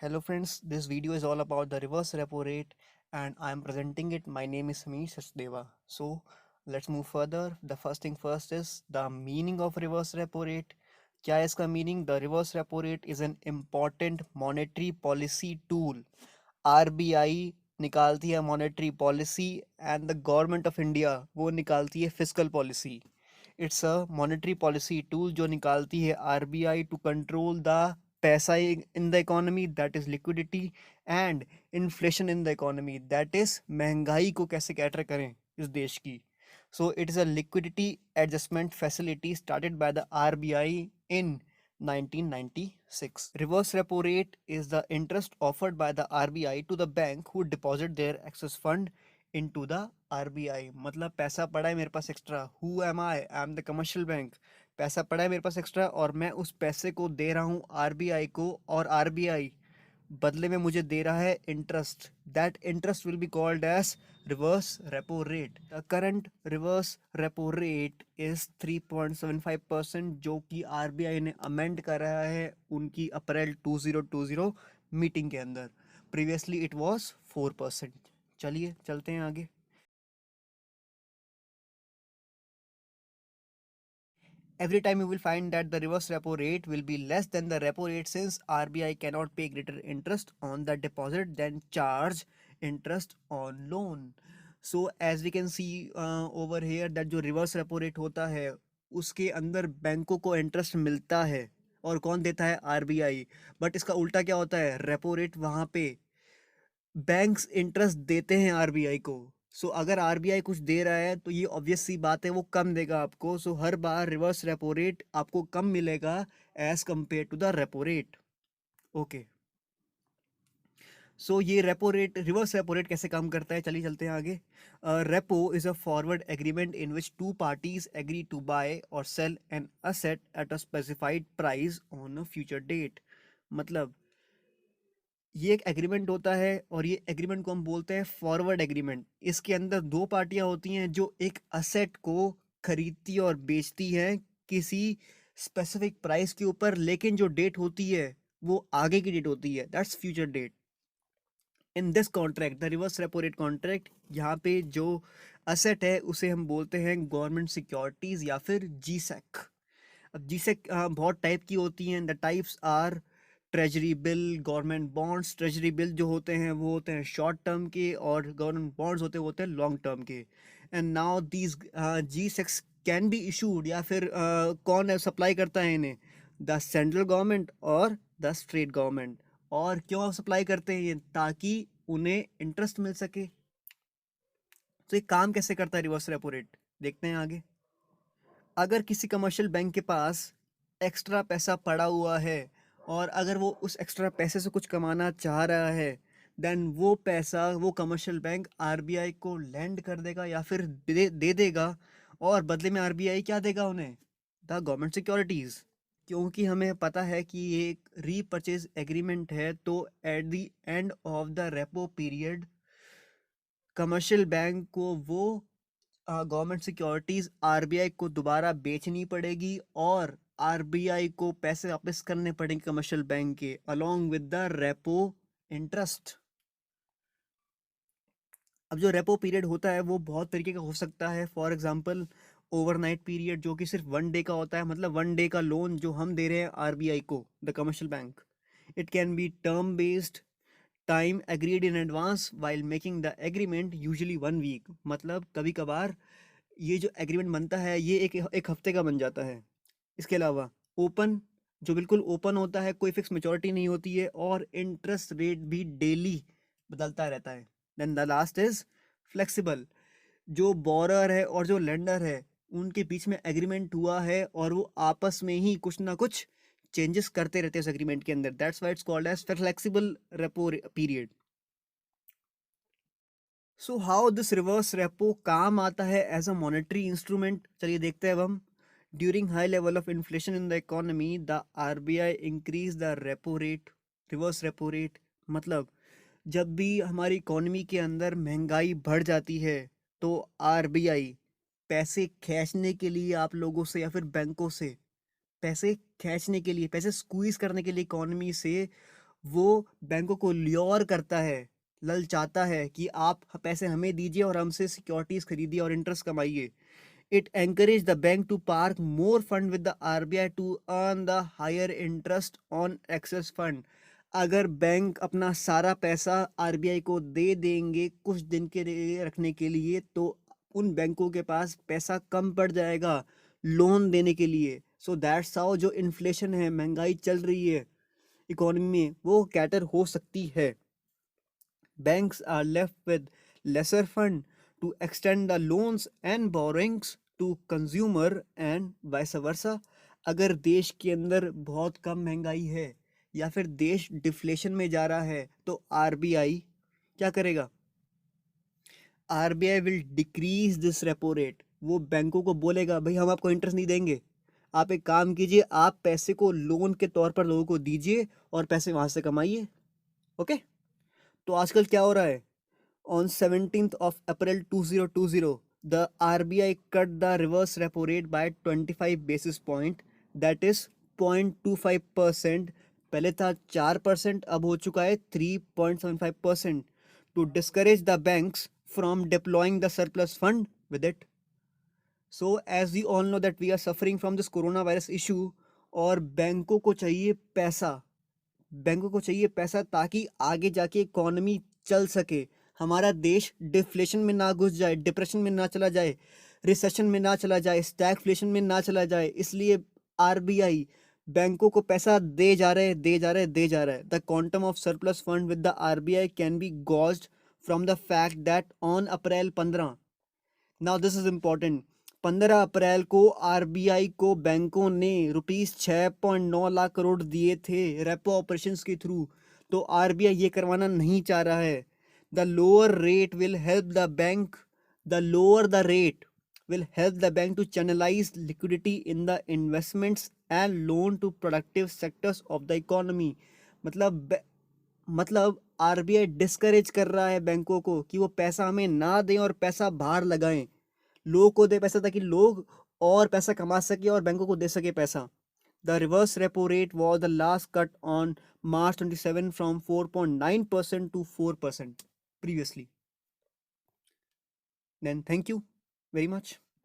Hello friends, this video is all about the reverse repo rate and I am presenting it. My name is Sameer Sachdeva. So let's move further. The first thing first is the meaning of reverse repo rate. क्या है इसका meaning? The reverse repo rate is an important monetary policy tool. RBI निकालती है monetary policy and the government of India वो निकालती है fiscal policy. It's a monetary policy tool जो निकालती है आरबीआई टू कंट्रोल द पैसा in the economy, that is liquidity, and inflation in the economy, that is महंगाई को कैसे कैटर करें इस देश की. So it is a liquidity adjustment facility started by the RBI in 1996. Reverse repo rate is the interest offered by the RBI to the bank who deposit their excess fund into the RBI. मतलब पैसा पड़ा है मेरे पास extra. Who am I? I am the commercial bank. पैसा पड़ा है मेरे पास extra और मैं उस पैसे को दे रहा हूँ आरबीआई को और आरबीआई बदले में मुझे दे रहा है interest. That interest will be called as reverse repo rate. The current reverse repo rate is 3.75% जो कि आरबीआई ने अमेंड करा है उनकी अप्रैल 2020 मीटिंग के अंदर. Previously it was 4%. चलिए चलते हैं आगे. Every time you will find that the reverse repo rate will be less than the repo rate since RBI cannot pay greater interest on the deposit than charge interest on loan. So as we can see over here that जो reverse repo rate होता है उसके अंदर बैंकों को interest मिलता है और कौन देता है? आरबीआई. बट इसका उल्टा क्या होता है? रेपो रेट वहाँ पे बैंक्स इंटरेस्ट देते हैं आरबीआई को. सो अगर आरबीआई कुछ दे रहा है तो ये ऑब्वियस सी बात है वो कम देगा आपको. सो हर बार रिवर्स रेपो रेट आपको कम मिलेगा as compared to the repo rate. Okay. So ये repo rate, reverse repo rate कैसे काम करता है? चलिए चलते हैं आगे. Repo is a forward agreement in which two parties agree to buy और sell an asset at a specified price on a future date. मतलब ये एक एग्रीमेंट होता है और ये एग्रीमेंट को हम बोलते हैं फॉरवर्ड एग्रीमेंट. इसके अंदर दो पार्टियां होती हैं जो एक असेट को खरीदती और बेचती हैं किसी स्पेसिफिक प्राइस के ऊपर, लेकिन जो डेट होती है वो आगे की डेट होती है, that's future date. In this contract, the reverse repo rate contract, यहाँ पे जो असेट है उसे हम बोलते हैं गवर्नमेंट सिक्योरिटीज या फिर जीसेक. अब जीसेक बहुत टाइप की होती हैं. The types are treasury bill, government bonds. Treasury bill जो होते हैं वो होते हैं शॉर्ट टर्म के और गवर्नमेंट बॉन्ड्स होते हैं लॉन्ग टर्म के. And now these G secs can be issued या फिर कौन सप्लाई करता है इन्हें? द सेंट्रल गवर्नमेंट और द स्टेट गवर्नमेंट. और क्यों सप्लाई करते हैं ये? ताकि उन्हें इंटरेस्ट मिल सके. तो ये काम कैसे करता है रिवर्स रेपो रेट? देखते हैं आगे. अगर किसी कमर्शियल बैंक के पास एक्स्ट्रा पैसा पड़ा हुआ है और अगर वो उस एक्स्ट्रा पैसे से कुछ कमाना चाह रहा है, देन वो पैसा वो कमर्शियल बैंक आरबीआई को लैंड कर देगा या फिर दे देगा. और बदले में आरबीआई क्या देगा उन्हें? The government securities. क्योंकि हमें पता है कि ये एक रीपर्चेज एग्रीमेंट है, तो at the end of the repo period commercial bank को वो गवर्नमेंट सिक्योरिटीज आरबीआई को दोबारा बेचनी पड़ेगी और आरबीआई को पैसे वापस करने पड़ेंगे कमर्शियल बैंक के along with the repo interest. अब जो रेपो पीरियड होता है वो बहुत तरीके का हो सकता है. फॉर एग्जांपल ओवरनाइट पीरियड जो कि सिर्फ 1 डे का होता है. मतलब 1 डे का लोन जो हम दे रहे हैं आरबीआई को, the commercial bank. It can be term based, time agreed in advance while making the agreement usually 1 week. मतलब कभी कभार ये जो एग्रीमेंट बनता है ये एक हफ्ते का बन जाता है. इसके अलावा ओपन, जो बिल्कुल ओपन होता है, कोई फिक्स मेच्योरिटी नहीं होती है और इंटरेस्ट रेट भी डेली बदलता रहता है. Then the last is flexible. जो बोरर है और जो लेंडर है उनके बीच में एग्रीमेंट हुआ है और वो आपस में ही कुछ ना कुछ चेंजेस करते रहते हैं उस एग्रीमेंट के अंदर. That's why it's called as flexible repo period. So how this reverse repo काम आता है एज अ मॉनेटरी इंस्ट्रूमेंट? चलिए देखते हैं अब हम. During high level of inflation in the economy the RBI increase the repo rate. Reverse repo rate मतलब जब भी हमारी इकोनॉमी के अंदर महंगाई बढ़ जाती है तो आरबीआई पैसे खींचने के लिए आप लोगों से या फिर बैंकों से पैसे खींचने के लिए, पैसे स्क्वीज करने के लिए इकोनॉमी से वो बैंकों को ल्योर करता है, ललचाता है कि आप पैसे हमें दीजिए और हमसे सिक्योरिटीज खरीदिए और इंटरेस्ट कमाइए. It encouraged the bank to park more fund with the RBI to earn the higher interest on excess fund. अगर बैंक अपना सारा पैसा आरबीआई को दे देंगे कुछ दिन के लिए रखने के लिए, तो उन बैंकों के पास पैसा कम पड़ जाएगा लोन देने के लिए. सो दैट्स हाउ जो इन्फ्लेशन है, महंगाई चल रही है इकोनॉमी में, वो कैटर हो सकती है. Banks are left with lesser fund to extend the loans and borrowings to consumer and vice versa. अगर देश के अंदर बहुत कम महंगाई है या फिर देश डिफ्लेशन में जा रहा है, तो आरबीआई क्या करेगा? RBI will decrease this repo rate. वो बैंकों को बोलेगा भाई हम आपको इंटरेस्ट नहीं देंगे, आप एक काम कीजिए, आप पैसे को लोन के तौर पर लोगों को दीजिए और पैसे वहां से कमाइए. ओके. तो आजकल क्या हो रहा है? On 17th of April 2020, the RBI cut the reverse repo rate by 25 basis point, that is 0.25%. पहले था 4%, अब हो चुका है 3.75%, to discourage the banks from deploying the surplus fund with it. So as we all know that we are suffering from this coronavirus issue, और बैंकों को चाहिए पैसा ताकि आगे जाके इकोनॉमी चल सके, हमारा देश डिफ्लेशन में ना घुस जाए, डिप्रेशन में ना चला जाए, रिसेशन में ना चला जाए, स्टैगफ्लेशन में ना चला जाए. इसलिए आरबीआई बैंकों को पैसा दे जा रहे है. The quantum of surplus fund with the RBI can be gauged from the fact that on April 15, now this is important, 15 April को आरबीआई को बैंकों ने ₹6.9 लाख करोड़ दिए थे रेपो ऑपरेशंस के थ्रू. तो आरबीआई ये करवाना नहीं चाह रहा है. The lower rate will help the bank the lower the rate will help the bank to channelize liquidity in the investments and loan to productive sectors of the economy. मतलब RBI discourage कर रहा है बैंकों को कि वो पैसा हमें ना दें और पैसा बाहर लगाएं, लोगों को दे पैसा ताकि लोग और पैसा कमा सके और बैंकों को दे सके पैसा. The reverse repo rate was the last cut on March 27 from 4.9% to 4% previously. Then thank you very much.